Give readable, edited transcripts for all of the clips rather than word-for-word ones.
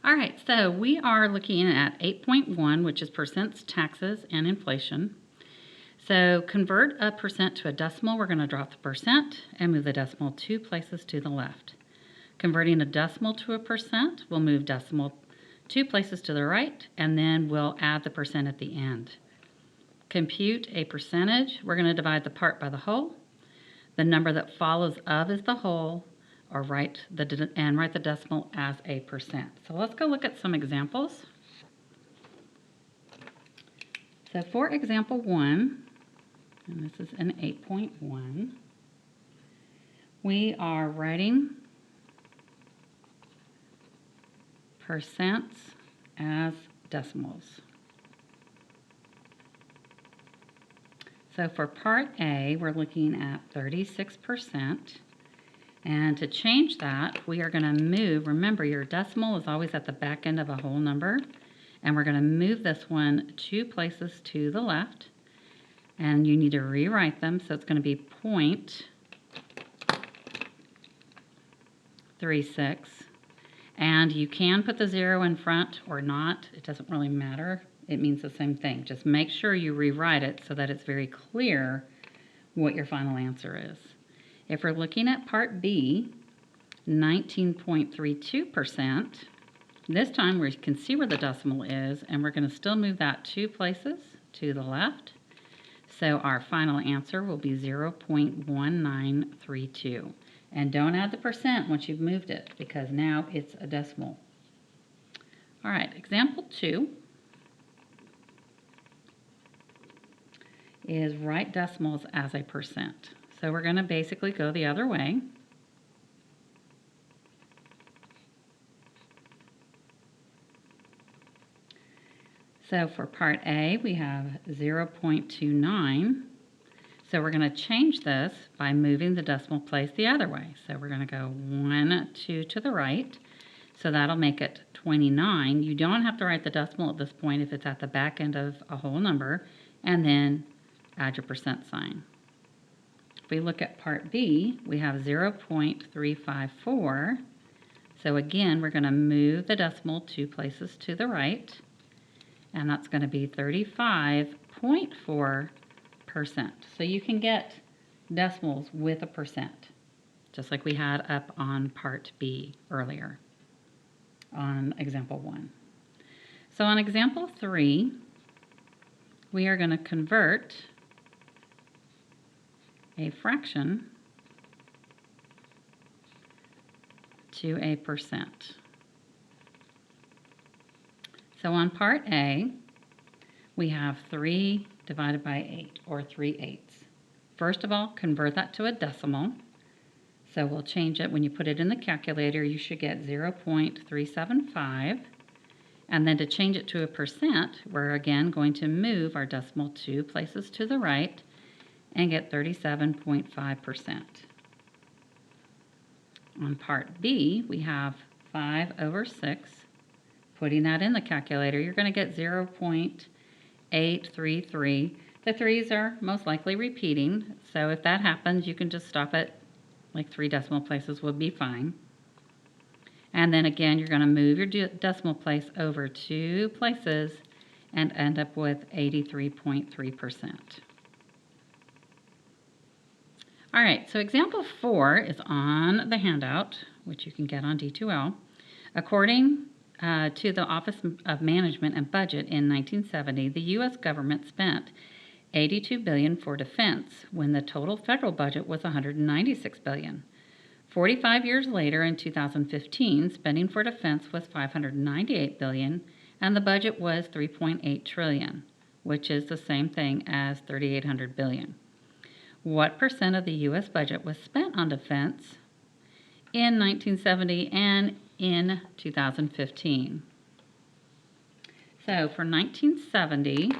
All right, so we are looking at 8.1, which is percents, taxes, and inflation. So convert a percent to a decimal, we're going to drop the percent and move the decimal 2 places to the left. Converting a decimal to a percent, we'll move decimal 2 places to the right, and then we'll add the percent at the end. Compute a percentage, we're going to divide the part by the whole. The number that follows of is the whole, or write the decimal as a percent. So let's go look at some examples. So for example 1, and this is an 8.1, we are writing percents as decimals. So for part A, we're looking at 36%. And to change that, we are going to move, remember your decimal is always at the back end of a whole number, and we're going to move this one 2 places to the left, and you need to rewrite them, so it's going to be 0.36, and you can put the 0 in front or not, it doesn't really matter, it means the same thing. Just make sure you rewrite it so that it's very clear what your final answer is. If we're looking at part B, 19.32%, this time we can see where the decimal is, and we're going to still move that 2 places to the left. So our final answer will be 0.1932. And don't add the percent once you've moved it, because now it's a decimal. All right, example 2 is write decimals as a percent. So we're going to basically go the other way. So for part A, we have 0.29. So we're going to change this by moving the decimal place the other way. So we're going to go 1, 2 to the right. So that'll make it 29. You don't have to write the decimal at this point if it's at the back end of a whole number, and then add your percent sign. If we look at part B, we have 0.354. So again, we're going to move the decimal 2 places to the right, and that's going to be 35.4%. So you can get decimals with a percent, just like we had up on part B earlier on example 1. So on example 3, we are going to convert a fraction to a percent. So on part A, we have 3 divided by 8, or 3/8. First of all, convert that to a decimal. So we'll change it. When you put it in the calculator, you should get 0.375. And then to change it to a percent, we're again going to move our decimal 2 places to the right and get 37.5%. On part B, we have 5/6. Putting that in the calculator, you're going to get 0.833. The 3's are most likely repeating, so if that happens, you can just stop at like 3 decimal places would be fine. And then again, you're going to move your decimal place over 2 places and end up with 83.3%. All right, so example 4 is on the handout, which you can get on D2L. According to the Office of Management and Budget in 1970, the U.S. government spent $82 billion for defense when the total federal budget was $196 billion. 45 years later, in 2015, spending for defense was $598 billion, and the budget was $3.8 trillion, which is the same thing as $3,800 billion. What percent of the U.S. budget was spent on defense in 1970 and in 2015? So for 1970,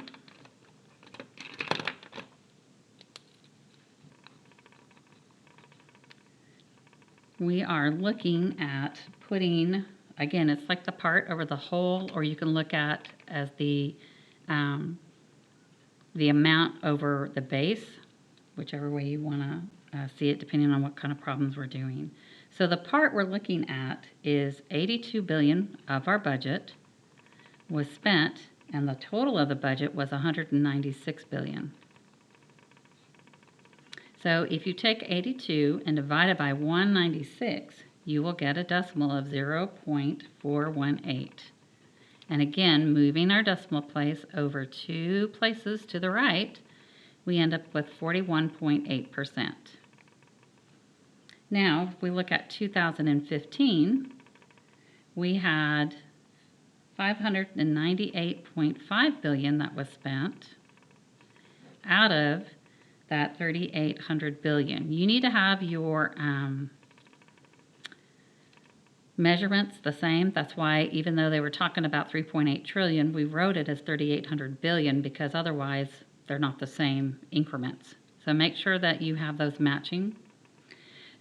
we are looking at putting, again, it's like the part over the whole, or you can look at as the amount over the base, whichever way you want to see it, depending on what kind of problems we're doing. So the part we're looking at is 82 billion of our budget was spent, and the total of the budget was 196 billion. So if you take 82 and divide it by 196, you will get a decimal of 0.418. And again, moving our decimal place over 2 places to the right, we end up with 41.8%. Now, if we look at 2015, we had 598.5 billion that was spent out of that 3,800 billion. You need to have your measurements the same. That's why even though they were talking about 3.8 trillion, we wrote it as 3,800 billion because otherwise they're not the same increments. So make sure that you have those matching.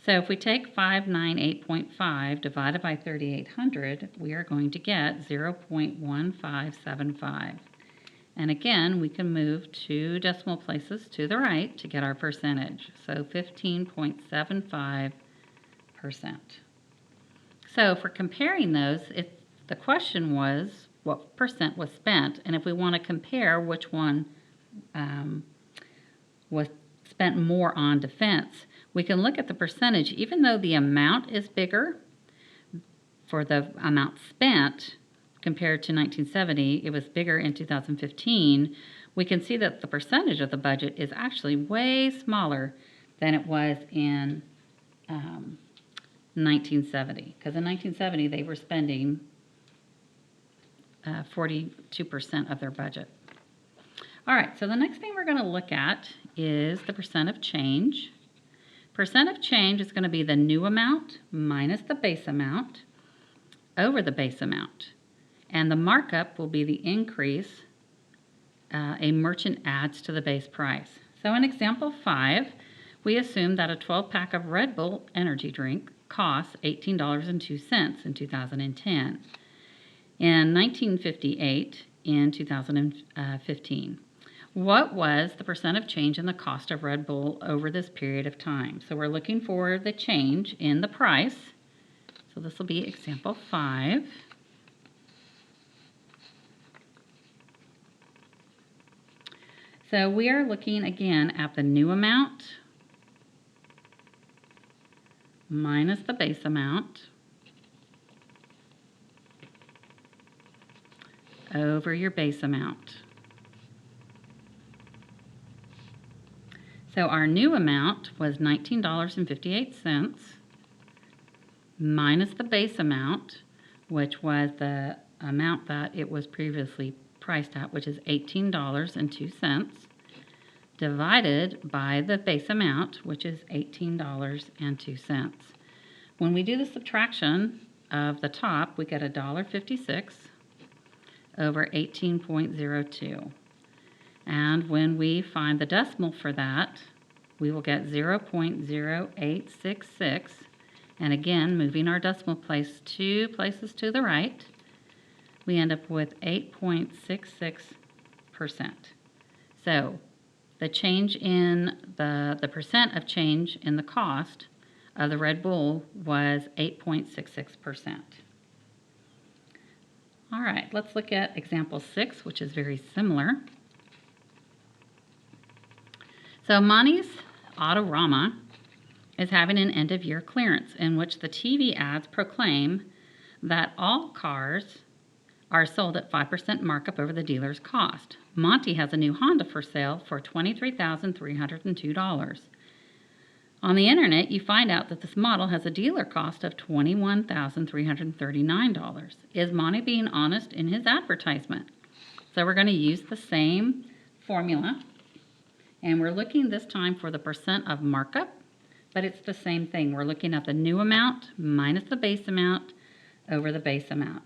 So if we take 598.5 divided by 3,800, we are going to get 0.1575. And again, we can move 2 decimal places to the right to get our percentage. So 15.75%. So for comparing those, the question was what percent was spent, and if we want to compare which one was spent more on defense, we can look at the percentage. Even though the amount is bigger for the amount spent compared to 1970, it was bigger in 2015, we can see that the percentage of the budget is actually way smaller than it was in 1970. Because in 1970, they were spending 42% of their budget. All right, so the next thing we're going to look at is the percent of change. Percent of change is going to be the new amount minus the base amount over the base amount. And the markup will be the increase a merchant adds to the base price. So in example 5, we assume that a 12-pack of Red Bull energy drink costs $18.02 in 2010. In 1958, in 2015. What was the percent of change in the cost of Red Bull over this period of time? So we're looking for the change in the price. So this will be example 5. So we are looking again at the new amount minus the base amount over your base amount. So our new amount was $19.58 minus the base amount, which was the amount that it was previously priced at, which is $18.02, divided by the base amount, which is $18.02. When we do the subtraction of the top, we get $1.56 over 18.02. And when we find the decimal for that, we will get 0.0866. And again, moving our decimal place 2 places to the right, we end up with 8.66%. So the change in the percent of change in the cost of the Red Bull was 8.66%. All right, let's look at example 6, which is very similar. So Monty's Autorama is having an end-of-year clearance in which the TV ads proclaim that all cars are sold at 5% markup over the dealer's cost. Monty has a new Honda for sale for $23,302. On the internet, you find out that this model has a dealer cost of $21,339. Is Monty being honest in his advertisement? So we're going to use the same formula, and we're looking this time for the percent of markup, but it's the same thing. We're looking at the new amount minus the base amount over the base amount.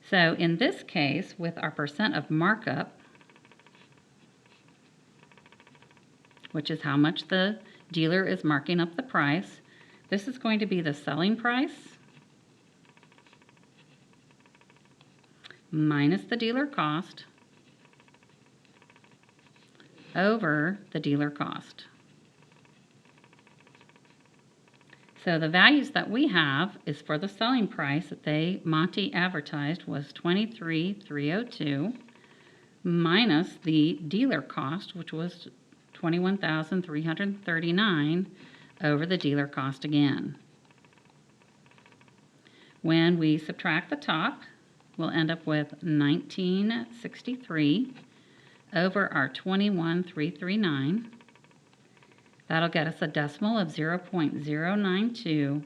So in this case, with our percent of markup, which is how much the dealer is marking up the price, this is going to be the selling price minus the dealer cost over the dealer cost. So the values that we have is for the selling price that Monty advertised was $23,302 minus the dealer cost, which was $21,339 over the dealer cost again. When we subtract the top, we'll end up with $19,633 over our $21,339. That'll get us a decimal of 0.092,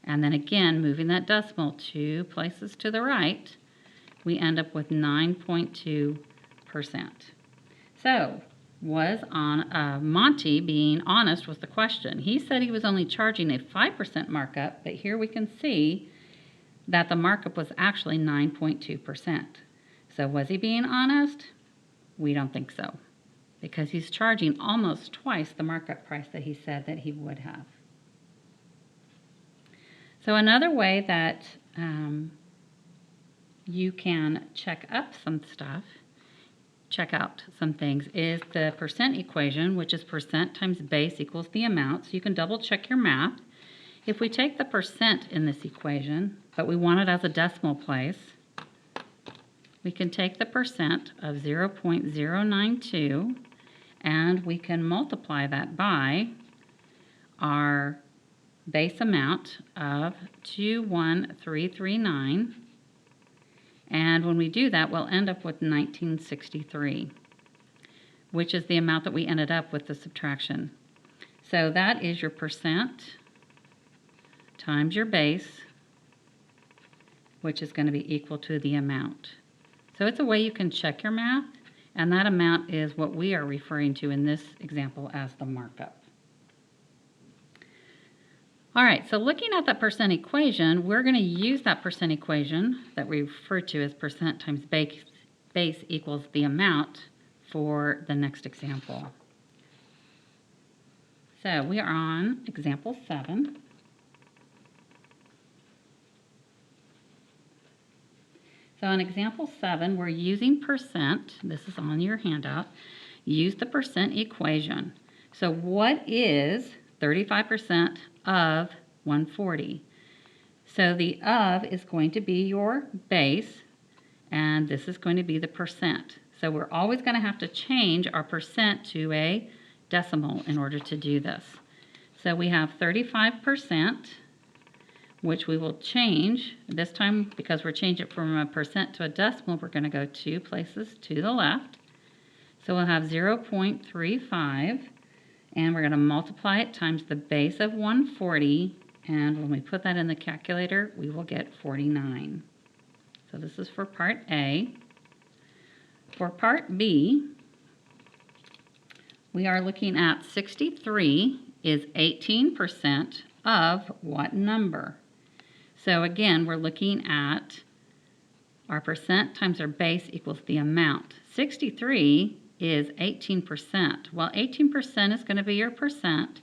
and then again, moving that decimal 2 places to the right, we end up with 9.2%. So, was Monty being honest was the question. He said he was only charging a 5% markup, but here we can see that the markup was actually 9.2%. So was he being honest? We don't think so, because he's charging almost twice the markup price that he said that he would have. So another way that you can check out some things is the percent equation, which is percent times base equals the amount. So you can double check your math. If we take the percent in this equation, but we want it as a decimal place, we can take the percent of 0.092 and we can multiply that by our base amount of 21339, and when we do that, we'll end up with 1963, which is the amount that we ended up with the subtraction. So that is your percent times your base, which is going to be equal to the amount. So it's a way you can check your math, and that amount is what we are referring to in this example as the markup. All right, so looking at that percent equation, we're going to use that percent equation that we refer to as percent times base equals the amount for the next example. So we are on example 7. So in example 7, we're using percent. This is on your handout. Use the percent equation. So what is 35% of 140? So the of is going to be your base, and this is going to be the percent. So we're always going to have to change our percent to a decimal in order to do this. So we have 35%, which we will change. This time, because we're changing it from a percent to a decimal, we're going to go 2 places to the left. So we'll have 0.35, and we're going to multiply it times the base of 140, and when we put that in the calculator, we will get 49. So this is for part A. For part B, we are looking at 63 is 18% of what number? So again, we're looking at our percent times our base equals the amount. 63 is 18%. Well, 18% is going to be your percent.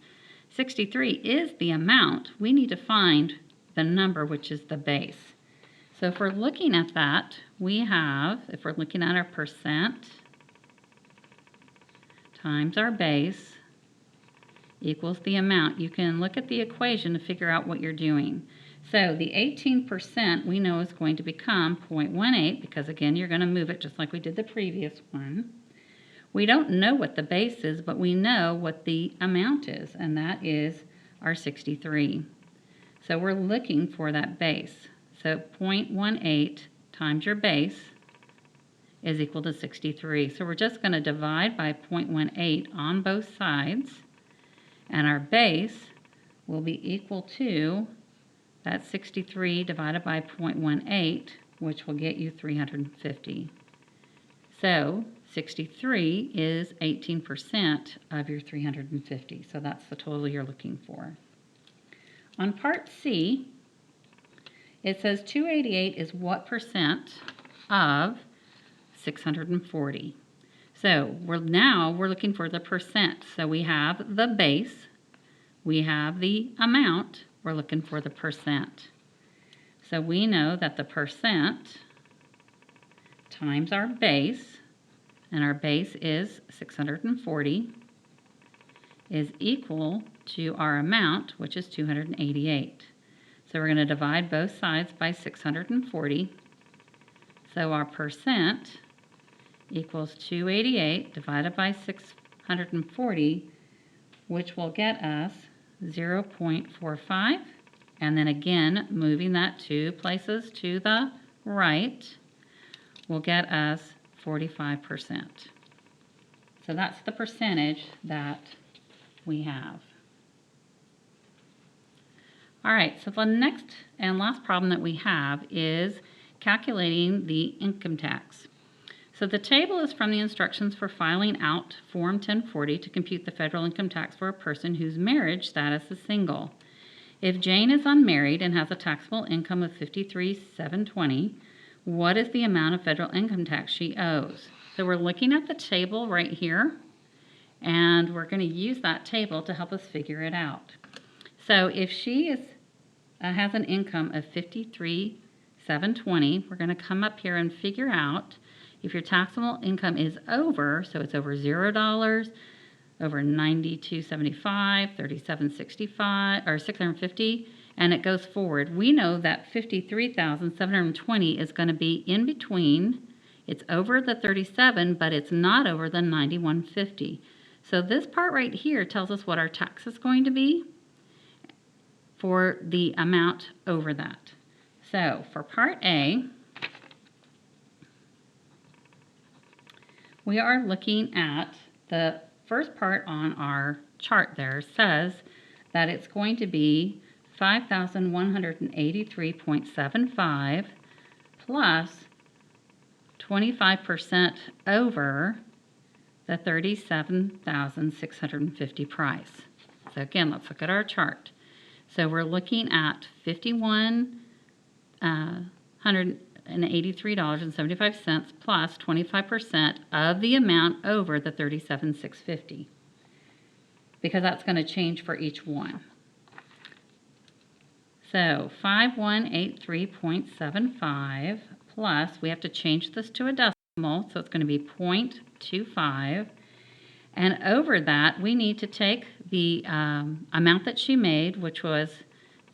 63 is the amount. We need to find the number, which is the base. So if we're looking at that, we have, if we're looking at our percent times our base equals the amount. You can look at the equation to figure out what you're doing. So the 18% we know is going to become 0.18, because again, you're going to move it just like we did the previous one. We don't know what the base is, but we know what the amount is, and that is our 63. So we're looking for that base. So 0.18 times your base is equal to 63. So we're just going to divide by 0.18 on both sides, and our base will be equal to that 63 divided by 0.18, which will get you 350. So 63 is 18% of your 350. So that's the total you're looking for. On part C, it says 288 is what percent of 640? So we're looking for the percent. So we have the base, we have the amount, we're looking for the percent. So we know that the percent times our base, and our base is 640, is equal to our amount, which is 288. So we're going to divide both sides by 640. So our percent equals 288 divided by 640, which will get us 0.45. And then again, moving that 2 places to the right will get us 45%. So that's the percentage that we have. All right, so the next and last problem that we have is calculating the income tax. So the table is from the instructions for filing out Form 1040 to compute the federal income tax for a person whose marriage status is single. If Jane is unmarried and has a taxable income of $53,720, what is the amount of federal income tax she owes? So we're looking at the table right here, and we're going to use that table to help us figure it out. So if she has an income of $53,720, we're going to come up here and figure out if your taxable income is over, so it's over $0, over $92.75, $37.65, or $650, and it goes forward. We know that $53,720 is going to be in between. It's over the 37, but it's not over the $91.50. So this part right here tells us what our tax is going to be for the amount over that. So for part A, we are looking at the first part on our chart there says that it's going to be $5,183.75 plus 25% over the $37,650 price. So again, let's look at our chart. So we're looking at $5,183.75 plus 25% of the amount over the $37,650, because that's going to change for each one. So 5,183.75 plus, we have to change this to a decimal, so it's going to be 0.25. And over that, we need to take the amount that she made, which was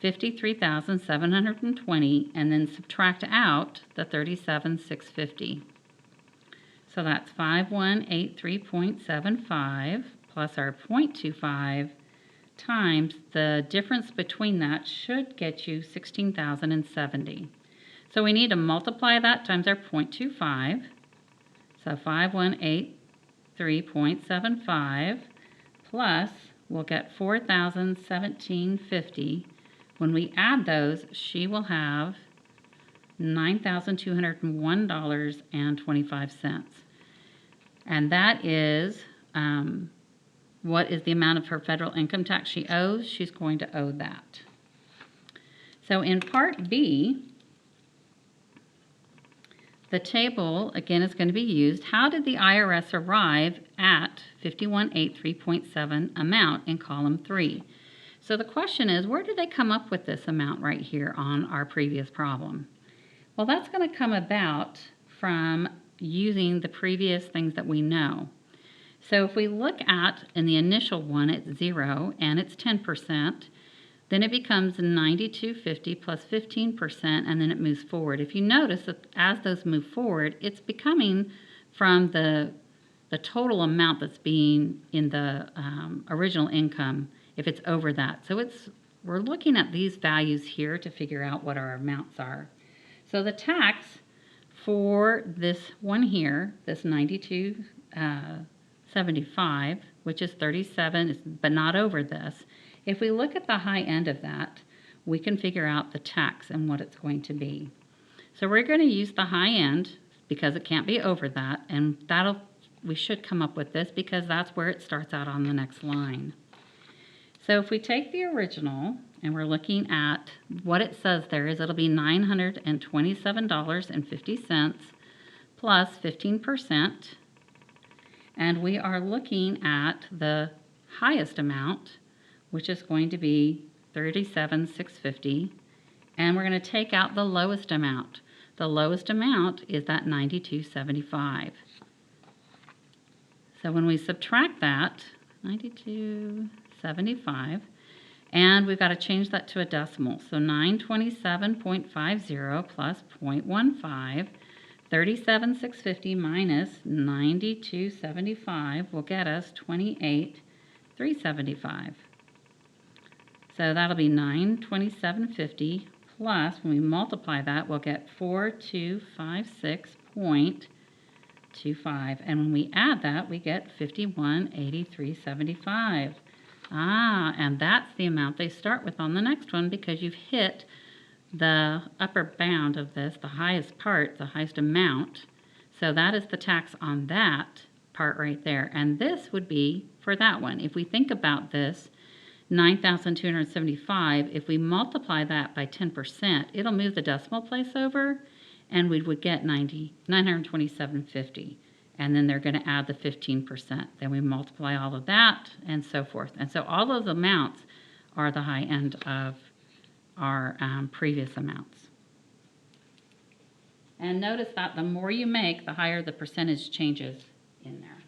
$53,720, and then subtract out the $37,650. So that's 5,183.75 plus our 0.25 times the difference between that should get you 16,070. So we need to multiply that times our 0.25. So 5,183.75 plus we'll get 4,017.50. When we add those, she will have $9,201.25. And that is what is the amount of her federal income tax she owes. She's going to owe that. So in Part B, the table, again, is going to be used. How did the IRS arrive at 5183.7 amount in column 3? So the question is, where did they come up with this amount right here on our previous problem? Well, that's going to come about from using the previous things that we know. So if we look at, in the initial one, it's 0 and it's 10%, then it becomes 92.50 plus 15%, and then it moves forward. If you notice that as those move forward, it's becoming from the total amount that's being in the original income if it's over that. So we're looking at these values here to figure out what our amounts are. So the tax for this one here, this 92.75, which is 37, but not over this. If we look at the high end of that, we can figure out the tax and what it's going to be. So we're going to use the high end because it can't be over that, and we should come up with this because that's where it starts out on the next line. So if we take the original and we're looking at what it says there is it'll be $927.50 plus 15%, and we are looking at the highest amount, which is going to be $37,650, and we're going to take out the lowest amount. The lowest amount is that $92.75. So when we subtract that, 92.75. And we've got to change that to a decimal. So 927.50 plus 0.15, 37,650 minus 92.75 will get us 28,375. So that'll be 927.50 plus, when we multiply that, we'll get 4256.25. And when we add that, we get 5183.75. And that's the amount they start with on the next one, because you've hit the upper bound of this, the highest part, the highest amount. So that is the tax on that part right there. And this would be for that one. If we think about this, 9,275, if we multiply that by 10%, it'll move the decimal place over, and we would get 927.50. And then they're going to add the 15%. Then we multiply all of that, and so forth. And so all those amounts are the high end of our previous amounts. And notice that the more you make, the higher the percentage changes in there.